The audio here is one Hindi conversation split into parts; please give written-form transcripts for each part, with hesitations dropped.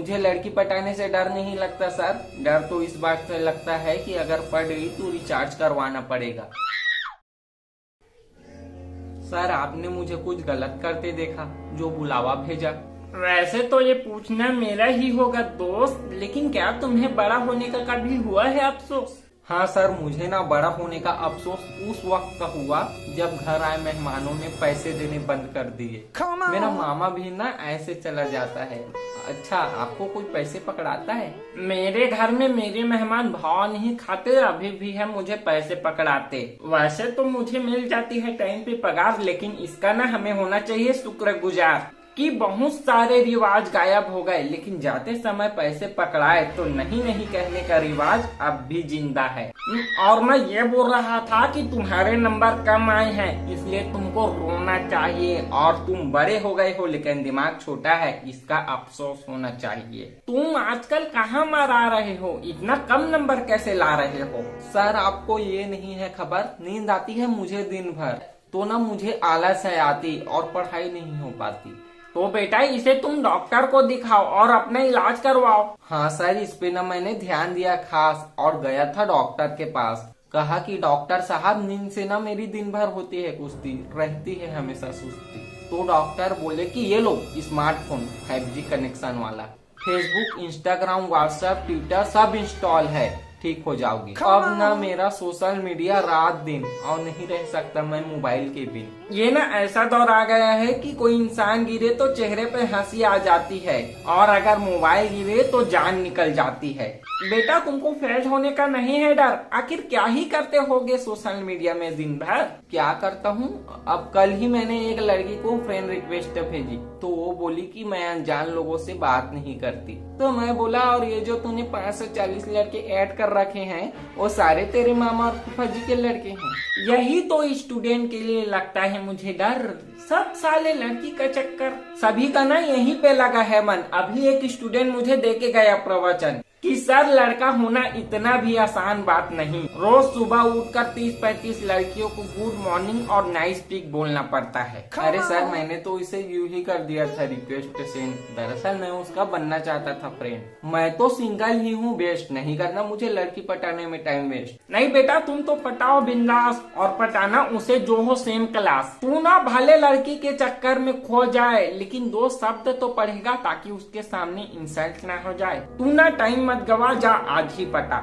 मुझे लड़की पटाने से डर नहीं लगता सर। डर तो इस बात से लगता है कि अगर पड़ गई तो रिचार्ज करवाना पड़ेगा। सर आपने मुझे कुछ गलत करते देखा जो बुलावा भेजा। वैसे तो ये पूछना मेरा ही होगा दोस्त, लेकिन क्या तुम्हें बड़ा होने का कभी हुआ है अफसोस? हाँ सर, मुझे ना बड़ा होने का अफसोस उस वक्त का हुआ जब घर आए मेहमानों ने पैसे देने बंद कर दिए। मेरा मामा भी ना ऐसे चला जाता है। अच्छा, आपको कोई पैसे पकड़ाता है? मेरे घर में मेरे मेहमान भाव नहीं खाते, अभी भी है मुझे पैसे पकड़ाते। वैसे तो मुझे मिल जाती है टाइम पे पगार, लेकिन इसका ना हमें होना चाहिए शुक्रगुजार कि बहुत सारे रिवाज गायब हो गए, लेकिन जाते समय पैसे पकड़ाए तो नहीं नहीं कहने का रिवाज अब भी जिंदा है। और मैं ये बोल रहा था कि तुम्हारे नंबर कम आए हैं, इसलिए तुमको रोना चाहिए। और तुम बड़े हो गए हो लेकिन दिमाग छोटा है, इसका अफसोस होना चाहिए। तुम आजकल कहाँ मरा रहे हो? इतना कम नंबर कैसे ला रहे हो? सर आपको ये नहीं है खबर, नींद आती है मुझे दिन भर, तो ना मुझे आलस है आती और पढ़ाई नहीं हो पाती। तो बेटा इसे तुम डॉक्टर को दिखाओ और अपना इलाज करवाओ। हाँ सर, इस पे ना मैंने ध्यान दिया खास, और गया था डॉक्टर के पास। कहा कि डॉक्टर साहब नींद से ना मेरी दिन भर होती है कुश्ती, रहती है हमेशा सुस्ती। तो डॉक्टर बोले कि ये लो स्मार्टफोन 5G कनेक्शन वाला, फेसबुक, इंस्टाग्राम, व्हाट्सएप, ट्विटर सब इंस्टॉल है, ठीक हो जाओगी। अब ना मेरा सोशल मीडिया रात दिन और नहीं रह सकता मैं मोबाइल के बिन। ये ना ऐसा दौर आ गया है कि कोई इंसान गिरे तो चेहरे पे हंसी आ जाती है, और अगर मोबाइल गिरे तो जान निकल जाती है। बेटा तुमको फेल होने का नहीं है डर, आखिर क्या ही करते होगे सोशल मीडिया में दिन भर? क्या करता हूँ? अब कल ही मैंने एक लड़की को फ्रेंड रिक्वेस्ट भेजी, तो वो बोली कि मैं अनजान लोगों से बात नहीं करती। तो मैं बोला, और ये जो तूने 5 से 40 लड़के ऐड कर रखे हैं वो सारे तेरे मामा और फूफा जी के लड़के हैं? यही तो स्टूडेंट के लिए लगता है मुझे डर, सब साले लड़की का चक्कर। सभी का ना यहीं पे लगा है मन। अभी एक स्टूडेंट मुझे दे के गया प्रवचन कि सर लड़का होना इतना भी आसान बात नहीं। रोज सुबह उठकर 30-35 लड़कियों को गुड मॉर्निंग और नाइस स्पीक बोलना पड़ता है। अरे सर, मैंने तो इसे यूं ही कर दिया था रिक्वेस्ट सेंड। दरअसल मैं उसका बनना चाहता था फ्रेंड। मैं तो सिंगल ही हूँ, बेस्ट नहीं करना मुझे लड़की पटाने में टाइम वेस्ट। नहीं बेटा, तुम तो पटाओ बिंदास, और पटाना उसे जो हो सेम क्लास। तू ना भले लड़की के चक्कर में खो जाए, लेकिन 2 शब्द तो पढ़ेगा ताकि उसके सामने इंसल्ट ना हो जाए। तू ना टाइम मत गवा, जा आज ही पटा।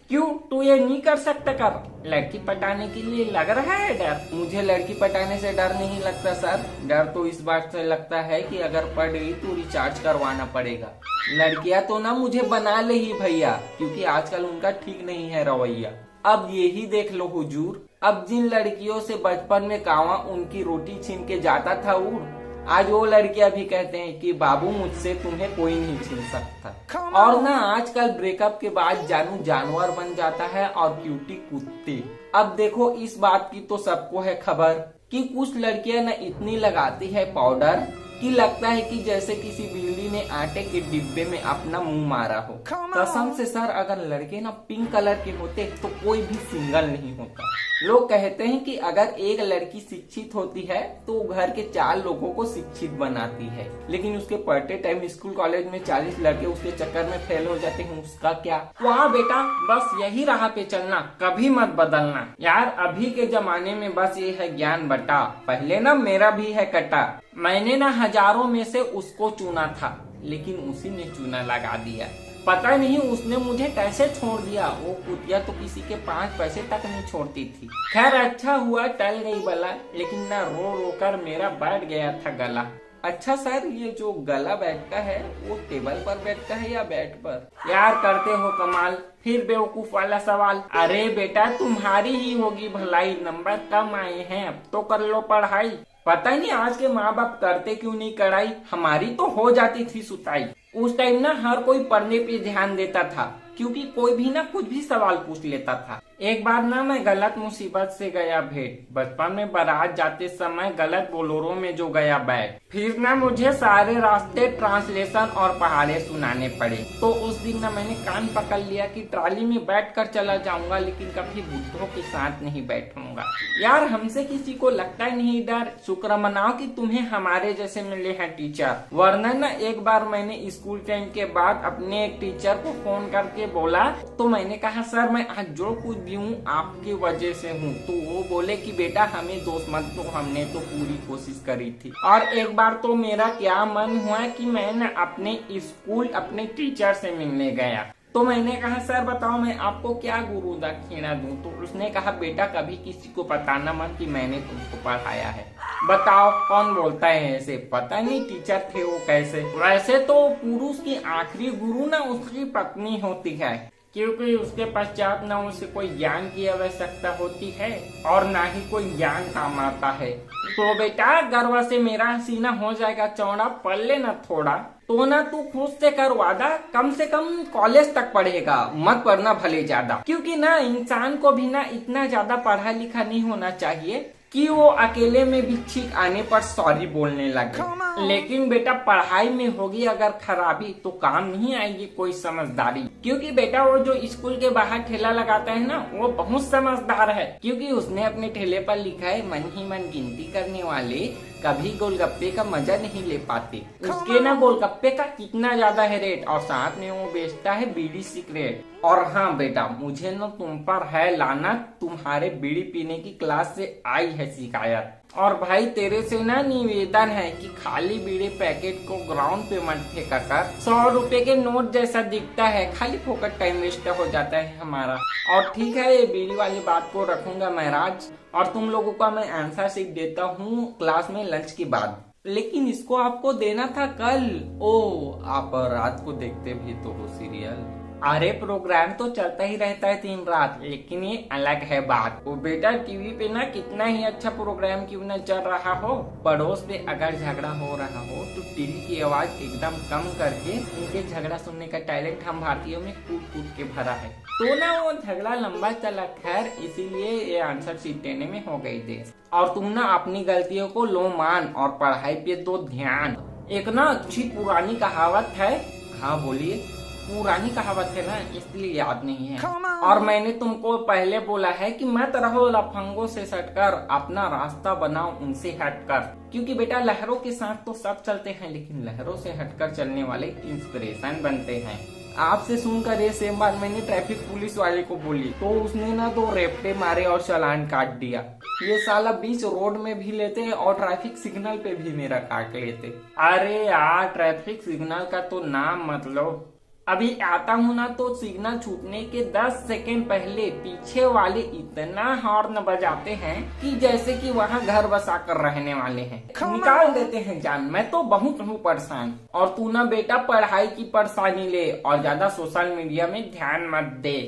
क्यों तू ये नहीं कर सकता? कर। लड़की पटाने के लिए लग रहा है डर? मुझे लड़की पटाने से डर नहीं लगता सर। डर तो इस बात से लगता है कि अगर पड़ गई तो रिचार्ज करवाना पड़ेगा। लड़कियां तो ना मुझे बना ले ही भैया, क्योंकि आजकल उनका ठीक नहीं है रवैया। अब यही देख लो हुजूर, अब जिन लड़कियों से बचपन में कावा उनकी रोटी छीन के जाता था उड़, आज वो लड़कियां भी कहते हैं कि बाबू मुझसे तुम्हें कोई नहीं छीन सकता। और ना आजकल ब्रेकअप के बाद जानू जानवर बन जाता है और क्यूटी कुत्ती। अब देखो इस बात की तो सबको है खबर कि कुछ लड़कियां ना इतनी लगाती है पाउडर कि लगता है कि जैसे किसी बिल्ली ने आटे के डिब्बे में अपना मुंह मारा हो। कसम से सर, अगर लड़के ना पिंक कलर के होते तो कोई भी सिंगल नहीं होता। लोग कहते हैं कि अगर एक लड़की शिक्षित होती है तो घर के 4 लोगों को शिक्षित बनाती है, लेकिन उसके पढ़ते टाइम स्कूल कॉलेज में 40 लड़के उसके चक्कर में फेल हो जाते हैं, उसका क्या? वाह बेटा, बस यही राह पे चलना, कभी मत बदलना यार। अभी के जमाने में बस ये है ज्ञान बटा, पहले ना मेरा भी है कटा। मैंने ना हजारों में से उसको चुना था, लेकिन उसी ने चूना लगा दिया। पता नहीं उसने मुझे कैसे छोड़ दिया। वो कुतिया तो किसी के 5 पैसे तक नहीं छोड़ती थी। खैर अच्छा हुआ टल गई बला, लेकिन ना रो रो कर मेरा बैठ गया था गला। अच्छा सर, ये जो गला बैठता है वो टेबल पर बैठता है या बेड पर? यार करते हो कमाल, फिर बेवकूफ वाला सवाल। अरे बेटा तुम्हारी ही होगी भलाई, नंबर कम आए हैं, अब तो कर लो पढ़ाई। पता नहीं आज के माँ बाप करते क्यों नहीं कढ़ाई, हमारी तो हो जाती थी सुताई। उस टाइम ना हर कोई पढ़ने पे ध्यान देता था, क्योंकि कोई भी ना कुछ भी सवाल पूछ लेता था। एक बार ना मैं गलत मुसीबत से गया भेंट। बचपन में बारात जाते समय गलत बोलोरो में जो गया बैठ, फिर ना मुझे सारे रास्ते ट्रांसलेशन और पहाड़े सुनाने पड़े। तो उस दिन ना मैंने कान पकड़ लिया कि ट्राली में बैठकर चला जाऊंगा, लेकिन कभी बुद्धों के साथ नहीं बैठूंगा। यार हमसे किसी को लगता ही नहीं डर। शुक्र मनाओ कि तुम्हें हमारे जैसे मिले हैं टीचर, वरना ना एक बार मैंने स्कूल टाइम के बाद अपने एक टीचर को फोन करके बोला, तो मैंने कहा सर मैं आज जो कुछ भी हूँ आपकी वजह से हूँ। तो वो बोले कि बेटा हमें दोस्त मत दो, हमने तो पूरी कोशिश करी थी। और एक बार तो मेरा क्या मन हुआ कि मैं ना अपने स्कूल अपने टीचर से मिलने गया। तो मैंने कहा सर बताओ मैं आपको क्या गुरु दक्षिणा दूं। तो उसने कहा बेटा कभी किसी को बताना मत कि मैंने तुमको पढ़ाया है। बताओ कौन बोलता है ऐसे, पता नहीं टीचर थे वो कैसे। वैसे तो पुरुष की आखिरी गुरु ना उसकी पत्नी होती है, क्योंकि उसके पश्चात न उसे कोई ज्ञान की आवश्यकता होती है और ना ही कोई ज्ञान काम आता है। तो बेटा गर्व से मेरा सीना हो जाएगा चौड़ा, पढ़ लेना थोड़ा। तो ना तू खुद से कर वादा, कम से कम कॉलेज तक पढ़ेगा, मत पढ़ना भले ज्यादा। क्योंकि ना इंसान को भी ना इतना ज्यादा पढ़ा लिखा नहीं होना चाहिए कि वो अकेले में भी छींक आने पर सॉरी बोलने लगे। लेकिन बेटा पढ़ाई में होगी अगर खराबी तो काम नहीं आएगी कोई समझदारी। क्योंकि बेटा वो जो स्कूल के बाहर ठेला लगाता है ना, वो बहुत समझदार है। क्योंकि उसने अपने ठेले पर लिखा है मन ही मन गिनती करने वाले कभी गोलगप्पे का मजा नहीं ले पाते। उसके ना गोलगप्पे का कितना ज्यादा है रेट, और साथ में वो बेचता है बीड़ी सिगरेट। और हाँ बेटा मुझे ना तुम पर है लानत, तुम्हारे बीड़ी पीने की क्लास से आई है शिकायत। और भाई तेरे से ना निवेदन है कि खाली बीड़ी पैकेट को ग्राउंड पे मत फेंका कर। 100 रुपए के नोट जैसा दिखता है, खाली फोकट टाइम वेस्ट हो जाता है हमारा। और ठीक है ये बीड़ी वाली बात को रखूंगा महाराज, और तुम लोगों का मैं आंसर शीट देता हूँ क्लास में लंच के बाद। लेकिन इसको आपको देना था कल। ओ आप रात को देखते भी तो हो सीरियल। अरे प्रोग्राम तो चलता ही रहता है दिन रात, लेकिन ये अलग है बात। वो बेटा टीवी पे ना कितना ही अच्छा प्रोग्राम क्यों न चल रहा हो, पड़ोस पे अगर झगड़ा हो रहा हो तो टीवी की आवाज एकदम कम करके उनके झगड़ा सुनने का टैलेंट हम भारतीयों में कूद कूद के भरा है। तो ना वो झगड़ा लंबा चला, खैर इसीलिए ये आंसर शीट देने में हो गई थी। और तुम ना अपनी गलतियों को लो मान और पढ़ाई पे दो ध्यान। एक ना अच्छी पुरानी कहावत है, हाँ बोलिए। पुरानी कहावत है ना इसलिए याद नहीं है। और मैंने तुमको पहले बोला है कि मत रहो लफंगों से सटकर, अपना रास्ता बनाओ उनसे हटकर। क्योंकि बेटा लहरों के साथ तो सब चलते हैं, लेकिन लहरों से हटकर चलने वाले इंस्पिरेशन बनते हैं। आपसे सुनकर ये सेम बात मैंने ट्रैफिक पुलिस वाले को बोली, तो उसने ना 2 रेपटे मारे और चालान काट दिया। ये साला बीच रोड में भी लेते हैं और ट्रैफिक सिग्नल पे भी मेरा काट लेते। अरे यार ट्रैफिक सिग्नल का तो नाम मत लो। अभी आता हूँ ना तो सिग्नल छूटने के 10 सेकेंड पहले पीछे वाले इतना हॉर्न बजाते हैं कि जैसे कि वहाँ घर बसा कर रहने वाले हैं। निकाल देते हैं जान, मैं तो बहुत हूँ परेशान। और तू ना बेटा पढ़ाई की परेशानी ले और ज्यादा सोशल मीडिया में ध्यान मत दे।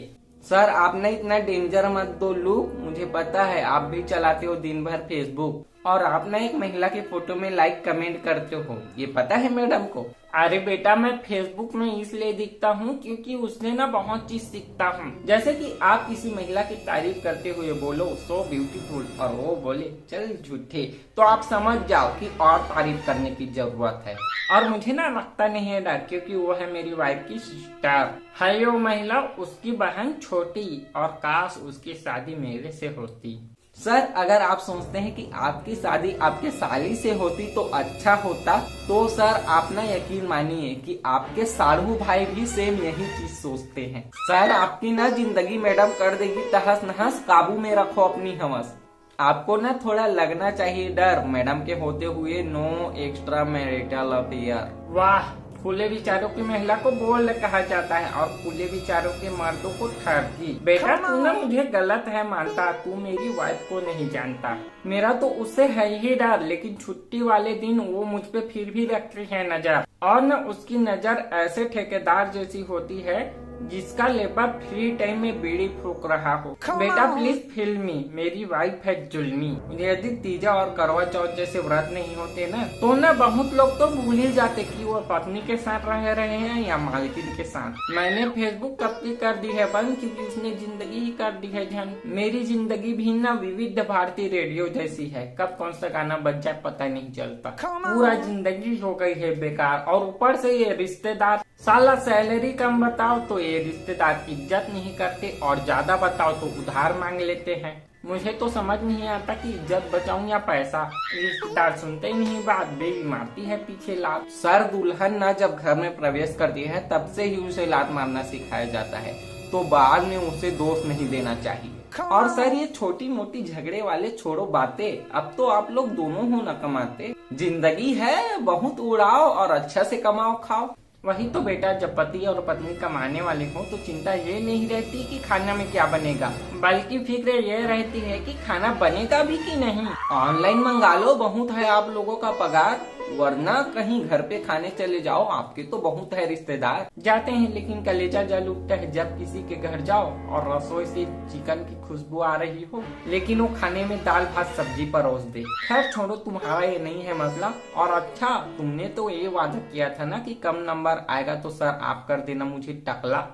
सर आपने इतना डेंजर मत दो लुक, मुझे पता है आप भी चलाते हो दिन भर फेसबुक, और आप ना एक महिला की फोटो में लाइक कमेंट करते हो, ये पता है मैडम को। अरे बेटा मैं फेसबुक में इसलिए दिखता हूँ क्योंकि उसने ना बहुत चीज सीखता हूँ। जैसे कि आप किसी महिला की तारीफ करते हुए बोलो सो ब्यूटीफुल, और वो बोले चल झूठे, तो आप समझ जाओ कि और तारीफ करने की जरूरत है। और मुझे ना लगता नहीं है डर, क्योंकि वो है मेरी वाइफ की सिस्टर है। वो महिला उसकी बहन छोटी, और काश उसकी शादी मेरे से होती। सर अगर आप सोचते हैं कि आपकी शादी आपके साली से होती तो अच्छा होता, तो सर आप ना यकीन मानिए कि आपके साढ़ू भाई भी सेम यही चीज सोचते हैं। सर आपकी ना जिंदगी मैडम कर देगी तहस नहस, काबू में रखो अपनी हवस। आपको ना थोड़ा लगना चाहिए डर, मैडम के होते हुए नो एक्स्ट्रा मैरिटल अफेयर। वाह, खुले विचारों की महिला को बोल्ड कहा जाता है और खुले विचारों के मर्दों को ठगी। बेटा तू ना मुझे गलत है मानता, तू मेरी वाइफ को नहीं जानता। मेरा तो उससे है ही डर, लेकिन छुट्टी वाले दिन वो मुझ पे फिर भी रखती है नजर। और न उसकी नजर ऐसे ठेकेदार जैसी होती है जिसका लेबर फ्री टाइम में बीड़ी फूक रहा हो। बेटा प्लीज फिल्मी, मेरी वाइफ है जुल्मी। यदि तीजा और करवा चौथ जैसे व्रत नहीं होते ना तो ना बहुत लोग तो भूल ही जाते कि वो पत्नी के साथ रह रहे हैं या मालकिन के साथ। मैंने फेसबुक कब की कर दी है बंद, क्योंकि उसने जिंदगी ही कर दी है झंड। मेरी जिंदगी भी ना विविध भारती रेडियो जैसी है, कब कौन सा गाना बज जाए पता नहीं चलता। पूरा जिंदगी हो गई है बेकार, और ऊपर से ये रिश्तेदार साला सैलरी कम बताओ तो ये रिश्तेदार इज्जत नहीं करते, और ज्यादा बताओ तो उधार मांग लेते हैं। मुझे तो समझ नहीं आता कि इज्जत बचाऊं या पैसा। रिश्तेदार सुनते ही नहीं बात, बेबी मारती है पीछे लात। सर दुल्हन ना जब घर में प्रवेश करती है तब से ही उसे लात मारना सिखाया जाता है, तो बाद में उसे दोष नहीं देना चाहिए। और सर ये छोटी मोटी झगड़े वाले छोड़ो बातें, अब तो आप लोग दोनों हो न कमाते। जिंदगी है बहुत उड़ाओ और अच्छा से कमाओ खाओ। वही तो बेटा, जब पति और पत्नी कमाने वाले हो तो चिंता ये नहीं रहती कि खाना में क्या बनेगा, बल्कि फिक्र ये रहती है कि खाना बनेगा भी कि नहीं। ऑनलाइन मंगा लो, बहुत है आप लोगों का पगार, वरना कहीं घर पे खाने चले जाओ, आपके तो बहुत है रिश्तेदार। जाते हैं, लेकिन कलेजा जल उठता है जब किसी के घर जाओ और रसोई से चिकन की खुशबू आ रही हो, लेकिन वो खाने में दाल भात सब्जी परोस दे। खैर छोड़ो, तुम्हारा ये नहीं है मसला। और अच्छा, तुमने तो ये वादा किया था ना कि कम नंबर आएगा तो सर आप कर देना मुझे टकला।